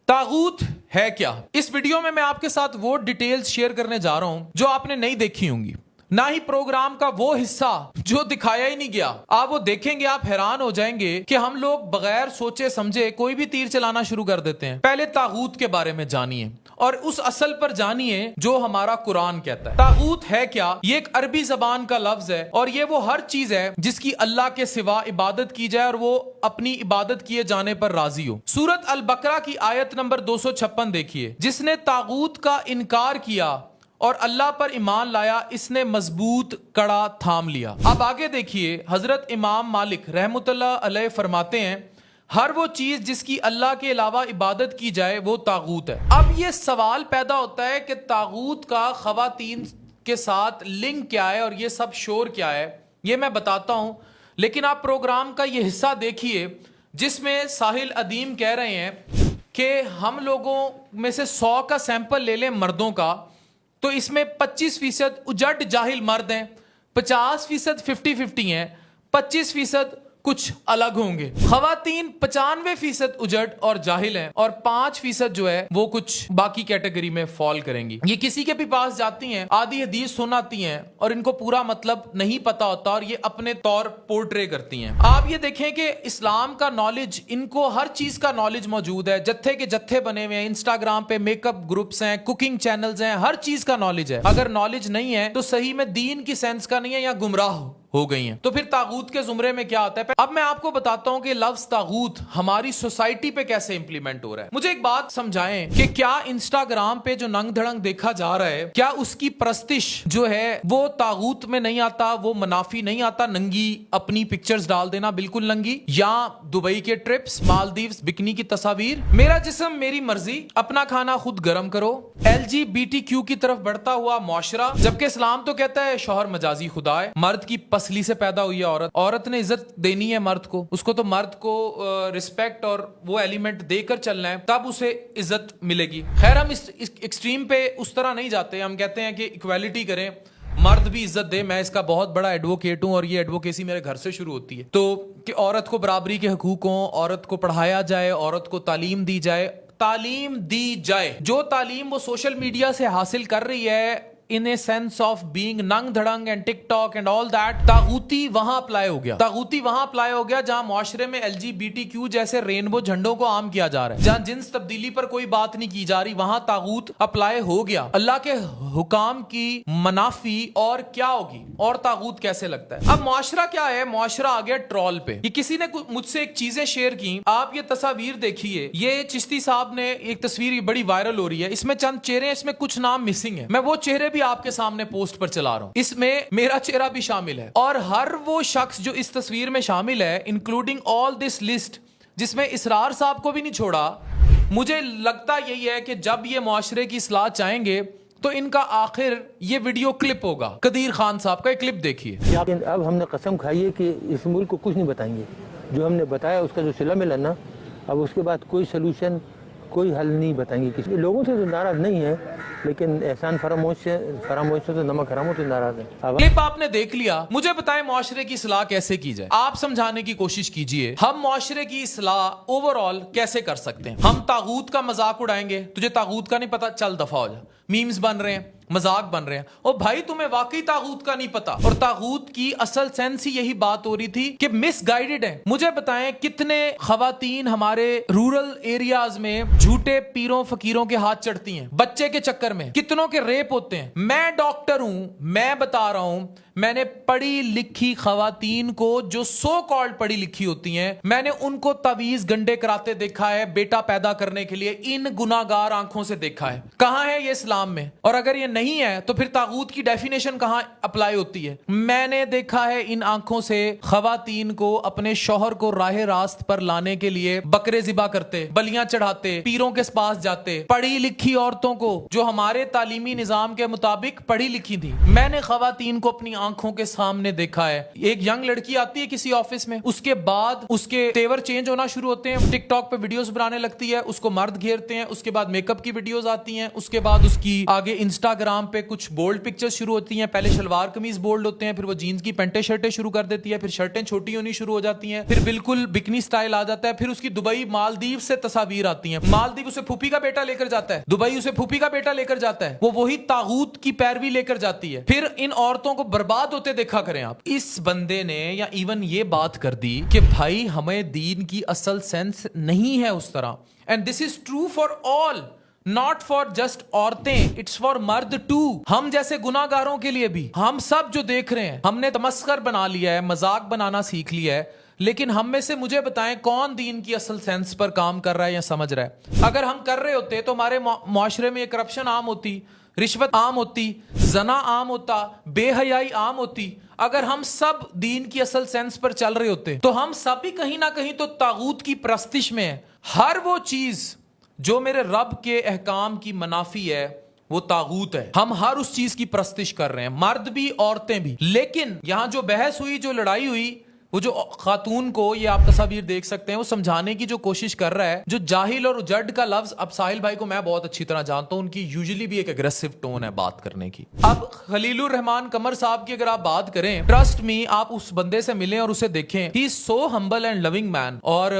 तागूत है क्या? इस वीडियो में मैं आपके साथ वो डिटेल्स शेयर करने जा रहा हूं जो आपने नहीं देखी होंगी, ना ही प्रोग्राम का वो हिस्सा जो दिखाया ही नहीं गया। आप वो देखेंगे, आप हैरान हो जाएंगे कि हम लोग बगैर सोचे समझे कोई भी तीर चलाना शुरू कर देते हैं। पहले तागूत के बारे में जानिए और उस असल पर जानिए जो हमारा कुरान कहता है। तागूत है क्या? ये एक अरबी जबान का लफ्ज है और ये वो हर चीज है जिसकी अल्लाह के सिवा इबादत की जाए और वो अपनी इबादत किए जाने पर राजी हो। सूरत अल बकरा की आयत नंबर 256 देखिए। जिसने तागूत का इनकार किया और अल्लाह पर ईमान लाया, इसने मजबूत कड़ा थाम लिया। अब आगे देखिए, हजरत इमाम मालिक रहमतुल्लाह अलैह फरमाते हैं, हर वो चीज जिसकी अल्लाह के अलावा इबादत की जाए वो तागूत है। अब ये सवाल पैदा होता है कि तागूत का खवातीन के साथ लिंक क्या है और ये सब शोर क्या है, ये मैं बताता हूं। लेकिन आप प्रोग्राम का ये हिस्सा देखिए जिसमें साहिल अदीम कह रहे हैं कि हम लोगों में से 100 का सैंपल ले लें मर्दों का, तो इसमें 25% उजट जाहिल मर्द हैं, 50% 50-50 हैं, 25% कुछ अलग होंगे। खवातीन 95% उजट और जाहिल हैं और 5% जो है वो कुछ बाकी कैटेगरी में फॉल करेंगी। ये किसी के भी पास जाती हैं, आधी हदीस सुनाती हैं और इनको पूरा मतलब नहीं पता होता और ये अपने तौर पोर्ट्रे करती हैं। आप ये देखें कि इस्लाम का नॉलेज, इनको हर चीज का नॉलेज मौजूद है, जत्थे के जत्थे बने हुए हैं, इंस्टाग्राम पे मेकअप ग्रुप्स हैं, कुकिंग चैनल्स हैं, हर चीज का नॉलेज है। अगर नॉलेज नहीं है तो सही में दीन की सेंस का नहीं है या गुमराह हो गई हैं। तो फिर तागूत के जुमरे में क्या आता है? अब मैं आपको बताता हूं कि लफ्ज तागूत हमारी सोसाइटी पे कैसे इंप्लीमेंट हो रहा है। मुझे एक बात समझाएं कि क्या इंस्टाग्राम पे जो नंग धड़ंग देखा जा रहा है, क्या उसकी प्रस्तिश जो है वो तागूत में नहीं आता, वो मुनाफी नहीं आता? नंगी अपनी पिक्चर्स डाल देना, बिल्कुल नंगी, या दुबई के ट्रिप्स, मालदीव्स, बिकनी की तस्वीर, मेरा जिस्म मेरी मर्जी, अपना खाना खुद गर्म करो, LGBTQ की तरफ बढ़ता हुआ मुआशरा, जबकि इस्लाम तो कहता है शौहर मजाजी खुदा है, मर्द की पसली से पैदा हुई है औरत, औरत ने इज्जत देनी है मर्द को, उसको तो मर्द को रिस्पेक्ट और वो एलिमेंट देकर चलना है, तब उसे इज्जत मिलेगी। खैर, हम इस एक्सट्रीम पे उस तरह नहीं जाते, हम कहते हैं कि इक्वालिटी करें, मर्द भी इज्जत दे। मैं इसका बहुत बड़ा एडवोकेट हूं और ये एडवोकेसी मेरे घर से शुरू होती है। तो कि औरत को बराबरी के हकूक हों, औरत को पढ़ाया जाए, औरत को तालीम दी जाए, तालीम दी जाए। जो तालीम वो सोशल मीडिया से हासिल कर रही है in a sense of being नंग धड़ंग and TikTok and all that, तागूती वहां अप्लाई हो गया। तागूती वहां अप्लाई हो गया जहां मुआशरे में LGBTQ जैसे रेनबो झंडों को आम किया जा रहा है, जहां जिन्स तब्दीली पर कोई बात नहीं की जा रही, वहां तागूत अप्लाई हो गया। अल्लाह के हुकाम की मनाफी और क्या होगी, और तागूत कैसे लगता है? अब मुआशरा क्या है? मुआशरा आ गया ट्रॉल पे। ये किसी ने मुझसे एक चीजें शेयर की, आप ये तस्वीर देखिए, ये चिश्ती साहब ने एक तस्वीर बड़ी वायरल हो रही है, इसमें चंद चेहरे, इसमें कुछ नाम मिसिंग है। मैं वो चेहरे आपके सामने पोस्ट पर चला रहा हूं, इसमें मेरा चेहरा भी शामिल है और हर वो शख्स जो इस तस्वीर में शामिल है, इंक्लूडिंग ऑल दिस लिस्ट, जिसमें इसरार साहब को भी नहीं छोड़ा। मुझे लगता यही है कि जब ये मुआशरे की इस्लाह चाहेंगे तो इनका आखिर ये वीडियो क्लिप होगा। कदीर खान साहब का एक क्लिप देखिए। अब हमने कसम खाई है कि इस मुल्क को कुछ नहीं बताएंगे, जो हमने बताया उसका जो सिला मिला ना, अब उसके बाद कोई सोल्यूशन, कोई हल नहीं बताएंगे। किसी लोगों से तो नाराज नहीं है, लेकिन एहसान फरामोश से तो नमक हरामों से नाराज है। क्लिप आपने देख लिया। मुझे बताएं मुआशरे की इस्लाह कैसे की जाए, आप समझाने की कोशिश कीजिए। हम मुआशरे की इस्लाह ओवरऑल कैसे कर सकते हैं? हम तागूत का मजाक उड़ाएंगे, तुझे तागूत का नहीं पता, चल दफा हो जा, मीम्स बन रहे हैं, मजाक बन रहे हैं। ओ भाई, तुम्हें वाकई तागूत का नहीं पता, और तागूत की असल सेंस ही यही बात हो रही थी कि मिसगाइडेड है। मुझे बताएं कितने खवातीन हमारे रूरल एरियाज में झूठे पीरों फकीरों के हाथ चढ़ती हैं बच्चे के चक्कर में, कितनों के रेप होते हैं। मैं डॉक्टर हूं, मैं बता रहा हूं, मैंने पढ़ी लिखी खवातीन को, जो सो कॉल्ड पढ़ी लिखी होती हैं, मैंने उनको तवीज गंडे कराते देखा है बेटा पैदा करने के लिए, इन गुनाहगार आंखों से देखा है। कहां है ये इस्लाम में? और अगर ये नहीं है तो फिर तागूत की डेफिनेशन कहां अप्लाई होती है? मैंने देखा है इन आंखों से खवातीन को अपने शौहर को राह रास्त पर लाने के लिए बकरे ज़िबा करते, बलियां चढ़ाते, पीरों के पास जाते, पढ़ी लिखी औरतों को जो हमारे तालीमी निजाम के मुताबिक पढ़ी लिखी थी, मैंने खवातीन को अपनी आंखों के सामने देखा है। एक यंग लड़की आती है किसी ऑफिस में, उसके बाद उसके तेवर चेंज होना शुरू होते हैं, टिकटॉक पे वीडियोस बनाने लगती है, उसको मर्द घेरते हैं, उसके बाद मेकअप की वीडियोस आती हैं, उसके बाद उसकी आगे इंस्टाग्राम انسٹاگرام پہ کچھ بولڈ پکچر شروع ہوتی ہیں, پہلے شلوار قمیض بولڈ ہوتے ہیں, پھر وہ جینز کی پینٹیں شرٹیں شروع کر دیتی ہے, پھر شرٹیں چھوٹی ہونی شروع ہو جاتی ہیں, پھر بالکل بکنی سٹائل آ جاتا ہے, پھر اس کی دبئی مالدیو سے تصاویر آتی ہیں, مالدیو اسے پھوپھی کا بیٹا لے کر جاتا ہے, دبئی اسے پھوپھی کا بیٹا لے کر جاتا ہے, وہ وہی طاغوت کی پیروی لے کر جاتی ہے. پھر ان عورتوں کو برباد ہوتے دیکھا کریں آپ. اس بندے نے یا ایون یہ بات کر دی کہ بھائی ہمیں دین کی اصل سینس نہیں ہے اس طرح. And this is true for all, not for just عورتیں, اٹس فار مرد ٹو. ہم جیسے گناہ گاروں کے لیے بھی, ہم سب جو دیکھ رہے ہیں, ہم نے تمسخر بنا لیا ہے, مذاق بنانا سیکھ لیا ہے, لیکن ہم میں سے مجھے بتائیں کون دین کی اصل سینس پر کام کر رہا ہے یا سمجھ رہا ہے. اگر ہم کر رہے ہوتے تو ہمارے معاشرے میں یہ کرپشن عام ہوتی, رشوت عام ہوتی, زنا عام ہوتا, بے حیائی عام ہوتی. اگر ہم سب دین کی اصل سینس پر چل رہے ہوتے تو ہم سب بھی کہیں نہ کہیں تو طاغوت کی پرستش میں ہیں. ہر وہ چیز جو میرے رب کے احکام کی منافی ہے وہ طاغوت ہے. ہم ہر اس چیز کی پرستش کر رہے ہیں, مرد بھی عورتیں بھی. لیکن یہاں جو بحث ہوئی, جو لڑائی ہوئی, وہ جو خاتون کو, یہ آپ تصاویر دیکھ سکتے ہیں, وہ سمجھانے کی جو کوشش کر رہا ہے, جو جاہل اور اجڑ کا لفظ, اب ساحل بھائی کو میں بہت اچھی طرح جانتا ہوں, ان کی یوزلی بھی ایک اگریسو ٹون ہے بات کرنے کی. اب خلیل الرحمان قمر صاحب کی اگر آپ بات کریں, ٹرسٹ می, آپ اس بندے سے ملیں اور اسے دیکھیں, ہی از سو ہمبل اینڈ لونگ مین. اور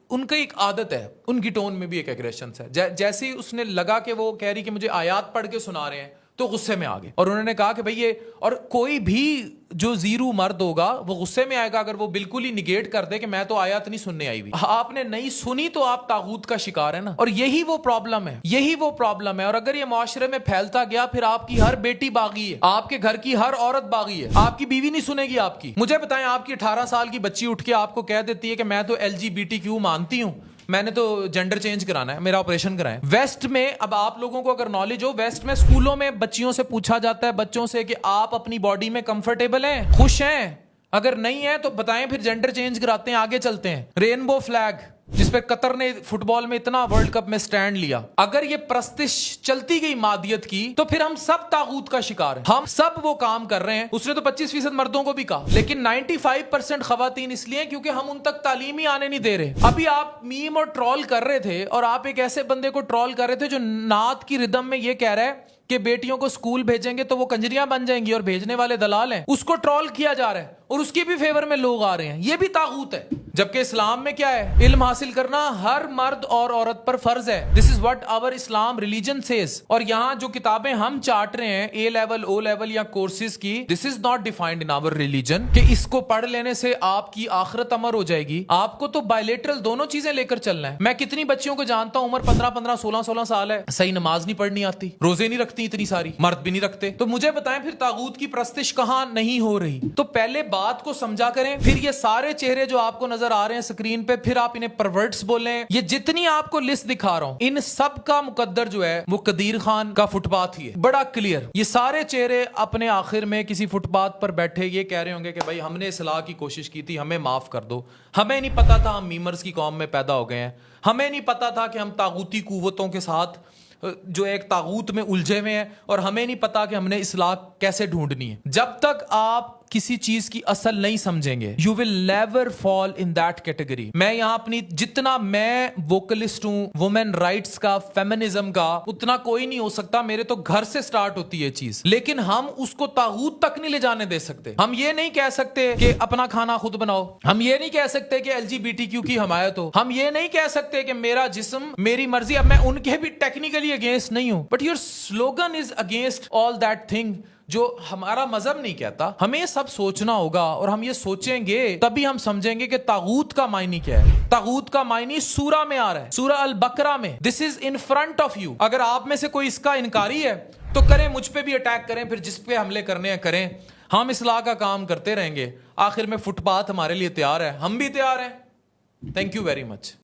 ان کی ایک عادت ہے, ان کی ٹون میں بھی ایک ایگریشنس ہے. جیسے اس نے لگا کہ وہ کہہ رہی کہ مجھے آیات پڑھ کے سنا رہے ہیں تو غصے میں آ گئے, اور انہوں نے کہا کہ بھئی یہ, اور کوئی بھی جو زیرو مرد ہوگا وہ غصے میں آئے گا اگر وہ بالکل ہی نگیٹ کر دے کہ میں تو آیات نہیں سننے آئی ہوئی. آپ نے نہیں سنی تو آپ طاغوت کا شکار ہے نا. اور یہی وہ پرابلم ہے, یہی وہ پرابلم ہے. اور اگر یہ معاشرے میں پھیلتا گیا, پھر آپ کی ہر بیٹی باغی ہے, آپ کے گھر کی ہر عورت باغی ہے, آپ کی بیوی نہیں سنے گی آپ کی. مجھے بتائیں, آپ کی 18 سال کی بچی اٹھ کے آپ کو کہہ دیتی ہے کہ میں تو LGBTQ مانتی ہوں, میں نے تو جینڈر چینج کرانا ہے, میرا آپریشن کرائیں. ویسٹ میں, اب آپ لوگوں کو اگر نالج ہو, ویسٹ میں اسکولوں میں بچیوں سے پوچھا جاتا ہے, بچوں سے, کہ آپ اپنی باڈی میں کمفرٹیبل ہیں, خوش ہیں؟ اگر نہیں ہے تو بتائیں, پھر جینڈر چینج کراتے ہیں, آگے چلتے ہیں. رینبو فلیگ جس پہ قطر نے فٹ بال میں اتنا ورلڈ کپ میں سٹینڈ لیا, اگر یہ پرستش چلتی گئی مادیت کی تو پھر ہم سب طاغوت کا شکار ہیں, ہم سب وہ کام کر رہے ہیں. اس نے تو 25% مردوں کو بھی کہا, لیکن 95% خواتین اس لیے کیونکہ ہم ان تک تعلیم ہی آنے نہیں دے رہے. ابھی آپ میم اور ٹرول کر رہے تھے, اور آپ ایک ایسے بندے کو ٹرول کر رہے تھے جو نعت کی ردم میں یہ کہہ رہا ہے کہ بیٹیوں کو اسکول بھیجیں گے تو وہ کنجریاں بن جائیں گی اور بھیجنے والے دلال ہیں. اس کو ٹرول کیا جا رہا ہے اور اس کے بھی فیور میں لوگ آ رہے ہیں. یہ بھی طاغوت ہے. جبکہ اسلام میں کیا ہے, علم حاصل کرنا ہر مرد اور عورت پر فرض ہے. This is what our Islam religion says. اور یہاں جو کتابیں ہم چاٹ رہے ہیں A لیول, O لیول یا کورسز کی, this is not defined in our religion کہ اس کو پڑھ لینے سے آپ کی آخرت امر ہو جائے گی. آپ کو تو بائلیٹرل دونوں چیزیں لے کر چلنا ہے. میں کتنی بچیوں کو جانتا ہوں, عمر 15 16 سال ہے, صحیح نماز نہیں پڑھنی آتی, روزے نہیں رکھتی اتنی ساری, مرد بھی نہیں رکھتے. تو مجھے بتائیں پھر طاغوت کی پرستش کہاں نہیں ہو رہی؟ تو پہلے بات کو سمجھا کریں, پھر یہ سارے چہرے جو آپ کو نظر آ رہے ہیں اسکرین پہ, پھر آپ انہیں پرورٹس بولیں. یہ جتنی آپ کو لسٹ دکھا رہا ہوں, ان سب کا مقدر جو ہے وہ قدیر خان کا فٹ پاتھ ہی ہے, بڑا کلیئر. یہ سارے چہرے اپنے آخر میں کسی فٹ پاتھ پر بیٹھے یہ کہہ رہے ہوں گے کہ بھائی ہم نے اصلاح کی کوشش کی تھی, ہمیں معاف کر دو. ہمیں نہیں پتا تھا ہم میمرز کی قوم میں پیدا ہو گئے ہیں, ہمیں نہیں پتا تھا کہ ہم طاغوتی قوتوں کے ساتھ جو ایک طاغوت میں الجھے ہوئے ہیں, اور ہمیں نہیں پتا کہ ہم نے اصلاح کیسے ڈھونڈنی ہے. جب تک آپ کسی چیز کی اصل نہیں سمجھیں گے, you will never fall in that category. میں یہاں اپنی, جتنا میں ووکلسٹ ہوں وومن رائٹس کا, فیمنزم کا, اتنا کوئی نہیں ہو سکتا. میرے تو گھر سے سٹارٹ ہوتی ہے چیز, لیکن ہم اس کو طاغوت تک نہیں لے جانے دے سکتے. ہم یہ نہیں کہہ سکتے کہ اپنا کھانا خود بناؤ, ہم یہ نہیں کہہ سکتے کہ LGBTQ کی حمایت ہو, ہم یہ نہیں کہہ سکتے کہ میرا جسم میری مرضی. اب میں ان کے بھی ٹیکنیکلی اگینسٹ نہیں ہوں, but your slogan is against all that thing جو ہمارا مذہب نہیں کہتا. ہمیں یہ سب سوچنا ہوگا, اور ہم یہ سوچیں گے تبھی ہم سمجھیں گے کہ طاغوت کا معنی کیا ہے. طاغوت کا معنی سورہ میں آ رہا ہے, سورہ البقرہ میں. دس از ان فرنٹ آف یو. اگر آپ میں سے کوئی اس کا انکاری ہے تو کریں, مجھ پہ بھی اٹیک کریں, پھر جس پہ حملے کرنے ہیں کریں. ہم اصلاح کا کام کرتے رہیں گے. آخر میں فٹ پاتھ ہمارے لیے تیار ہے, ہم بھی تیار ہیں. Thank you very much.